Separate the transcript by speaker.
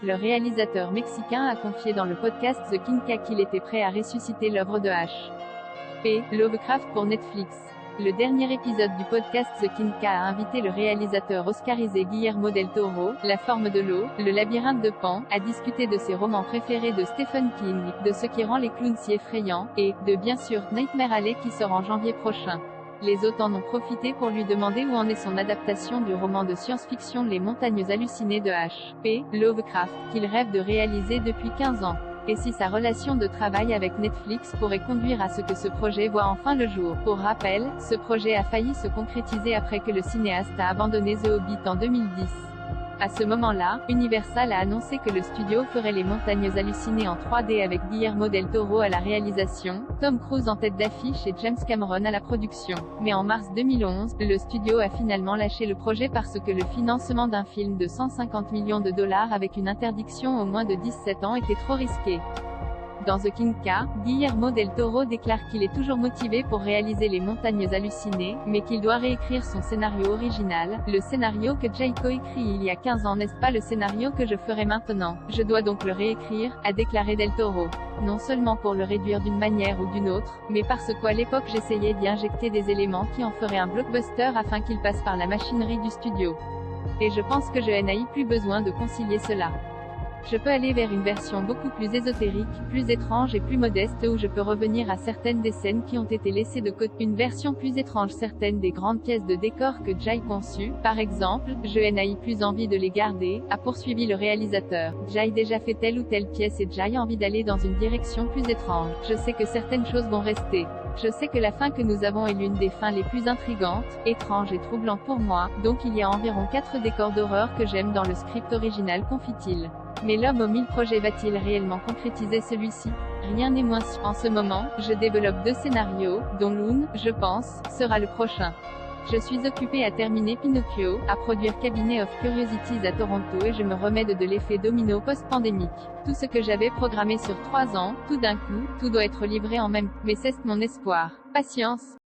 Speaker 1: Le réalisateur mexicain a confié dans le podcast The Kinka qu'il était prêt à ressusciter l'œuvre de H.P. Lovecraft pour Netflix. Le dernier épisode du podcast The Kinka a invité le réalisateur oscarisé Guillermo del Toro, La forme de l'eau, Le labyrinthe de Pan, à discuter de ses romans préférés de Stephen King, de ce qui rend les clowns si effrayants, et, de bien sûr, Nightmare Alley qui sort en janvier prochain. Les hôtes en ont profité pour lui demander où en est son adaptation du roman de science-fiction Les montagnes hallucinées de H.P. Lovecraft, qu'il rêve de réaliser depuis 15 ans. Et si sa relation de travail avec Netflix pourrait conduire à ce que ce projet voit enfin le jour. Pour rappel, ce projet a failli se concrétiser après que le cinéaste a abandonné The Hobbit en 2010. À ce moment-là, Universal a annoncé que le studio ferait Les montagnes hallucinées en 3D avec Guillermo del Toro à la réalisation, Tom Cruise en tête d'affiche et James Cameron à la production. Mais en mars 2011, le studio a finalement lâché le projet parce que le financement d'un film de 150 millions de dollars avec une interdiction au moins de 17 ans était trop risqué. Dans The Kinka, Guillermo del Toro déclare qu'il est toujours motivé pour réaliser Les montagnes hallucinées, mais qu'il doit réécrire son scénario original, le scénario que Jay coécrit il y a 15 ans n'est-ce pas le scénario que je ferai maintenant. Je dois donc le réécrire, a déclaré del Toro. Non seulement pour le réduire d'une manière ou d'une autre, mais parce qu'à l'époque j'essayais d'y injecter des éléments qui en feraient un blockbuster afin qu'il passe par la machinerie du studio. Et je pense que je n'ai plus besoin de concilier cela. Je peux aller vers une version beaucoup plus ésotérique, plus étrange et plus modeste où je peux revenir à certaines des scènes qui ont été laissées de côté. Une version plus étrange certaines des grandes pièces de décor que Jay conçues, par exemple, je n'ai plus envie de les garder, a poursuivi le réalisateur. Jay déjà fait telle ou telle pièce et Jay a envie d'aller dans une direction plus étrange. Je sais que certaines choses vont rester. Je sais que la fin que nous avons est l'une des fins les plus intrigantes, étranges et troublantes pour moi, donc il y a environ 4 décors d'horreur que j'aime dans le script original, confie-t-il. Mais l'homme aux 1000 projets va-t-il réellement concrétiser celui-ci? Rien n'est moins sûr. En ce moment, je développe 2 scénarios, dont l'un, je pense, sera le prochain. Je suis occupé à terminer Pinocchio, à produire Cabinet of Curiosities à Toronto et je me remets de l'effet domino post-pandémique. Tout ce que j'avais programmé sur 3 ans, tout d'un coup, tout doit être livré en même temps. Mais c'est mon espoir. Patience.